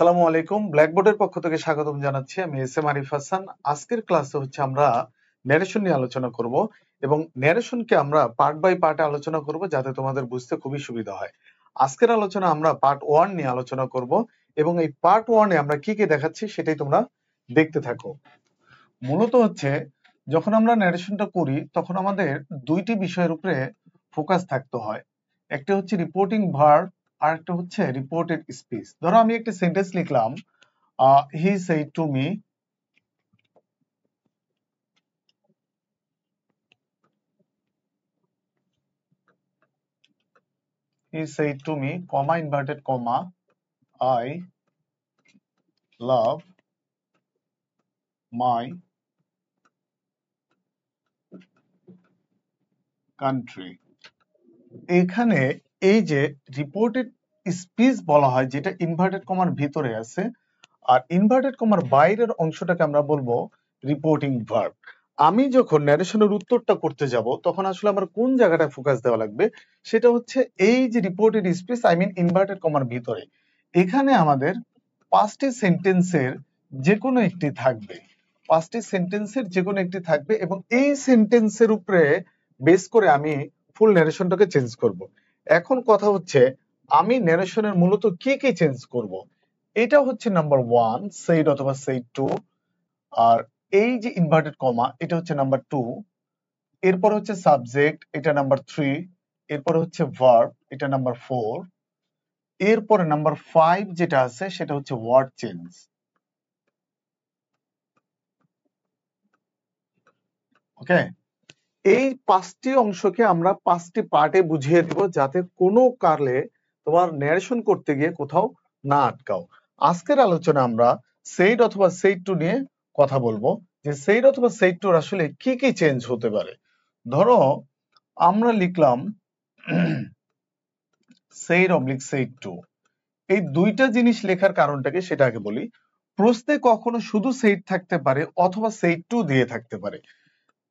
আসসালামু আলাইকুম। ব্ল্যাকবোর্ডের পক্ষ থেকে স্বাগতম জানাচ্ছি। আমি এস এম আরিফ হাসান। আজকের ক্লাসে হচ্ছে আমরা ন্যারেশন নিয়ে আলোচনা করব এবং ন্যারেশনকে আমরা পার্ট বাই পার্টে আলোচনা করব যাতে তোমাদের বুঝতে খুবই সুবিধা হয়। আজকের আলোচনা আমরা পার্ট 1 নিয়ে আলোচনা করব এবং এই পার্ট 1 এ আমরা কি কি দেখাচ্ছি সেটাই তোমরা দেখতে থাকো। মূলত হচ্ছে যখন আমরা ন্যারেশনটা করি তখন আমাদের দুইটি বিষয়ের উপরে ফোকাস থাকতে হয়। একটা হচ্ছে রিপোর্টিং ভার্ব আর একটা হচ্ছে রিপোর্টেড স্পিচ। ধরো আমি একটা সেন্টেন্স লিখলাম, he said to me, comma inverted comma, I love my country. এখানে এই যে রিপোর্টেড স্পিচ বলা হয় যেটা ইনভার্টেড কমার ভিতরে আছে, আর ইনভার্টেড কমার বাইরের অংশটাকে আমরা বলবো রিপোর্টিং ভার্ব। আমি যখন ন্যারেশনের উত্তরটা করতে যাব তখন আসলে আমার কোন জায়গাটায় ফোকাস দেওয়া লাগবে সেটা হচ্ছে এই যে রিপোর্টেড স্পিচ ইনভার্টেড কমার ভিতরে। এখানে আমাদের পাঁচটি সেন্টেন্সের যে কোনো একটি থাকবে, পাঁচটি সেন্টেন্সের যে কোনো একটি থাকবে এবং এই সেন্টেন্সের উপরে বেস করে আমি ফুল ন্যারেশনটাকে চেঞ্জ করব। এখন কথা হচ্ছে আমি ন্যারেশনের মূলত কি কি চেঞ্জ করব। এটা হচ্ছে নাম্বার 1 সেইড অথবা সেইড 2, আর এই যে ইনভার্টেড কমা এটা হচ্ছে নাম্বার 2, এরপর হচ্ছে সাবজেক্ট এটা নাম্বার 3, এরপর হচ্ছে ভার্ব এটা নাম্বার 4, এরপরে নাম্বার 5 যেটা আছে সেটা হচ্ছে ওয়ার্ড চেঞ্জ। ওকে, এই পাঁচটি অংশকে আমরা পাঁচটি পার্টে বুঝিয়ে দিব যাতে কোনো কারণে তোমার ন্যারেশন করতে গিয়ে কোথাও না আটকাও। আজকের আলোচনা আমরা সেইড অথবা সেইড 2 নিয়ে কথা বলবো যে সেইড অথবা সেইড 2 আসলে কি কি চেঞ্জ হতে পারে। ধরো আমরা লিখলাম সেইড অবলিক সেইড 2, এই দুইটা জিনিস লেখার কারণটাকে সেটা আগে বলি। প্রশ্নে কখনো শুধু সেইড থাকতে পারে অথবা সেইড 2 দিয়ে থাকতে পারে।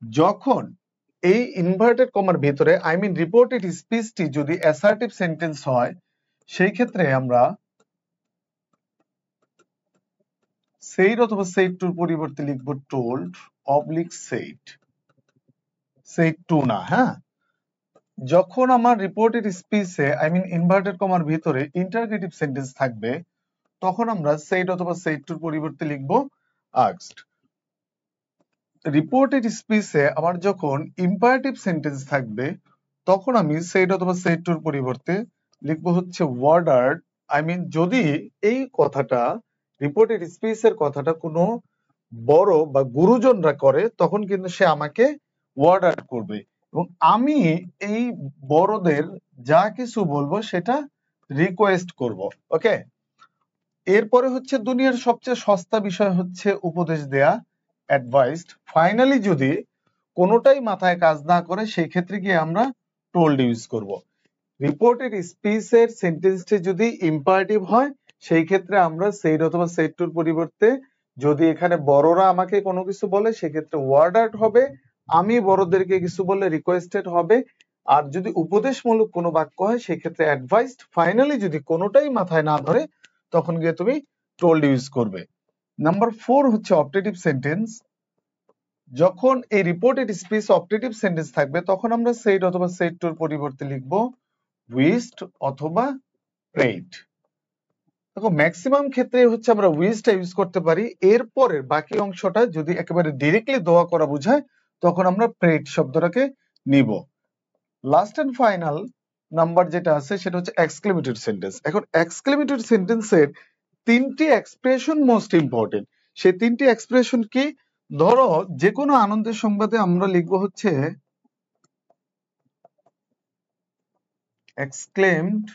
যখন এই ইনভার্টেড কমার ভিতরে রিপোর্টেড স্পিচটি যদি অ্যাসার্টিভ সেন্টেন্স হয় সেই ক্ষেত্রে আমরা সেইড অথবা সেইড 2 পরিবর্তে লিখব টোল্ড অবলিক সেইড, সেইড 2 না। হ্যাঁ, যখন আমার রিপোর্টেড স্পিচে ইনভার্টেড কমার ভিতরে ইন্টারগেটিভ সেন্টেন্স থাকবে তখন আমরা সেইড অথবা সেইড 2 পরিবর্তে লিখব আস্কড। রিপোর্টেড স্পিচে আমার যখন ইম্পারেটিভ সেন্টেন্স থাকবে তখন আমি সেইড অথবা সেইড 2 এর পরিবর্তে লিখবো হচ্ছে ওয়ার্ডার্ড। যদি এই কথাটা রিপোর্টেড স্পিচের কথাটা কোনো বড় বা গুরুজনরা করে তখন কিন্তু সে আমাকে ওয়ার্ডার্ড করবে এবং আমি এই বড়দের যা কিছু বলবো সেটা রিকোয়েস্ট করব। ওকে, এরপরে হচ্ছে দুনিয়ার সবচেয়ে সস্তা বিষয় হচ্ছে উপদেশ দেয়া, অ্যাডভাইসড। ফাইনালি যদি কোনোটাই মাথায় কাজ না করে সেই ক্ষেত্রে গিয়ে আমরা টোল্ড ইউজ করব। রিপোর্টেড স্পিচের সেন্টেন্সটি যদি ইম্পারেটিভ হয় সেই ক্ষেত্রে আমরা সেইড অথবা সেইড 2 এর পরিবর্তে যদি এখানে বড়রা আমাকে কোনো কিছু বলে সেক্ষেত্রে ওয়ার্ডার্ড হবে, আমি বড়দেরকে কিছু বললে রিকোয়েস্টেড হবে, আর যদি উপদেশমূলক কোনো বাক্য হয় সেক্ষেত্রে অ্যাডভাইসড। ফাইনালি যদি কোনোটাই মাথায় না ধরে তখন গিয়ে তুমি টোল্ড ইউজ করবে। নাম্বার 4 হচ্ছে অপটেটিভ সেন্টেন্স। যখন এই রিপোর্টেড স্পিচ অপটেটিভ সেন্টেন্স থাকবে তখন আমরা সেইড অথবা সেইড 2 এর পরিবর্তে লিখব উইশড অথবা প্রেইড। দেখো ম্যাক্সিমাম ক্ষেত্রে হচ্ছে আমরা উইশটা ইউজ করতে পারি, এরপরের বাকি অংশটা যদি একেবারে ডিরেক্টলি দোয়া করা বোঝায় তখন আমরা প্রেইড শব্দটাকে নিব। লাস্ট এন্ড ফাইনাল নাম্বার যেটা আছে সেটা হচ্ছে এক্সক্লেমেটরি সেন্টেন্স। এখন এক্সক্লেমেটরি সেন্টেন্সের তিনটি এক্সপ্রেশন মোস্ট ইম্পর্টেন্ট। সেই তিনটি এক্সপ্রেশন কি? ধরো যে কোনো আনন্দের সংবাদে আমরা লিখবো হচ্ছে exclaimed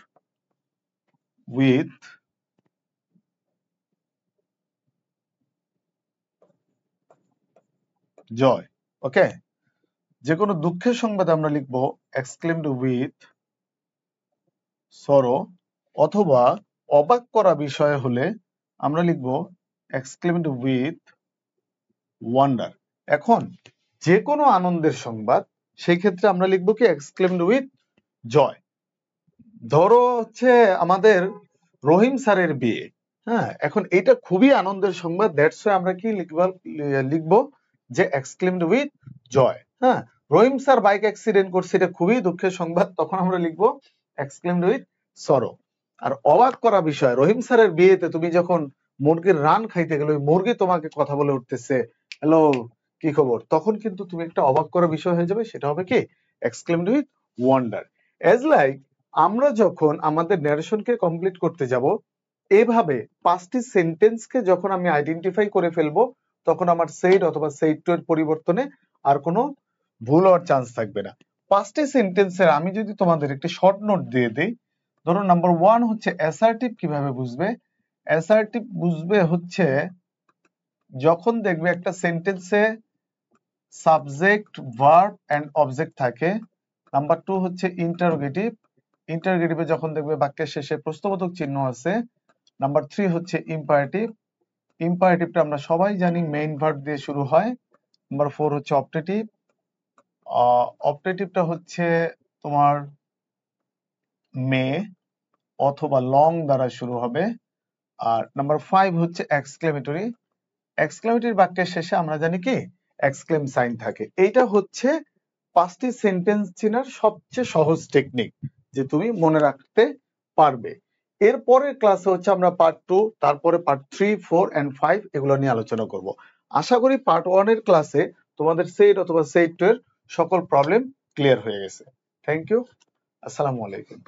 with joy. ওকে, যে কোনো দুঃখের সংবাদে আমরা লিখবো exclaimed with sorrow, অথবা অবাক করা বিষয় হলে আমরা লিখবো exclaimed with wonder। এখন যে কোনো আনন্দের সংবাদ সেই ক্ষেত্রে আমরা লিখবো কি exclaimed with joy। ধরো হচ্ছে আমাদের রহিম স্যারের বিয়ে, হ্যাঁ, এখন এটা খুবই আনন্দের সংবাদ, দ্যাটস ওয়াই আমরা কি লিখবো যে এক্সক্লেমড উইথ জয়। হ্যাঁ, রহিম স্যার বাইক অ্যাক্সিডেন্ট করছে, এটা খুবই দুঃখের সংবাদ, তখন আমরা লিখবো এক্সক্লেমড উইথ সরো। আর অবাক করা বিষয়, রহিম স্যারের বিয়েতে তুমি যখন মুরগির রান খাইতে গেলে ওই মুরগি তোমাকে কথা বলে উঠতেছে, হ্যালো কি খবর, তখন কিন্তু তুমি একটা অবাক করা বিষয় হয়ে যাবে, সেটা হবে কি exclaimed with wonder. As like আমরা যখন আমাদের ন্যারেশনকে কমপ্লিট করতে যাব, এভাবে 5টি সেন্টেন্সকে যখন আমি আইডেন্টিফাই করে ফেলবো, তখন আমার সেইড অথবা সেইড টু এর পরিবর্তনে আর কোনো ভুল হওয়ার চান্স থাকবে না। 5টি সেন্টেন্সের আমি যদি তোমাদের একটি শর্ট নোট দিয়ে দিই, ধরো নাম্বার 1 হচ্ছে অ্যাসার্টিভ কিভাবে বুঝবে। অ্যাসার্টিভ বুঝবে হচ্ছে যখন দেখবে একটা সেন্টেন্সে সাবজেক্ট, ভার্ব এন্ড অবজেক্ট থাকে। নাম্বার 2 হচ্ছে ইন্টারোগেটিভ, ইন্টারোগেটিভে যখন দেখবে বাক্যের শেষে প্রশ্নবোধক চিহ্ন আছে। নাম্বার 3 হচ্ছে ইম্পারেটিভ, ইম্পারেটিভটা আমরা সবাই জানি মেইন ভার্ব দিয়ে শুরু হয়। নাম্বার 4 হচ্ছে অপটেটিভ, অপটেটিভটা হচ্ছে তোমার মে অথবা লং দ্বারা শুরু হবে। আর নাম্বার 5 হচ্ছে এক্সক্লেমেটরি, এক্সক্লেমেটরি বাক্যের শেষে আমরা জানি কি এক্সক্লেম সাইন থাকে। এইটা হচ্ছে 5টি সেন্টেন্স চেনার সবচেয়ে সহজ টেকনিক, যে তুমি মনে রাখতে পারবে। এর পরের ক্লাসে হচ্ছে আমরা পার্ট 2, তারপরে পার্ট 3, 4 এন্ড 5 এগুলো নিয়ে আলোচনা করব। আশা করি পার্ট 1 এর ক্লাসে তোমাদের সেট অথবা সেট 2 এর সকল প্রবলেম ক্লিয়ার হয়ে গেছে। থ্যাংক ইউ, আসসালামু আলাইকুম।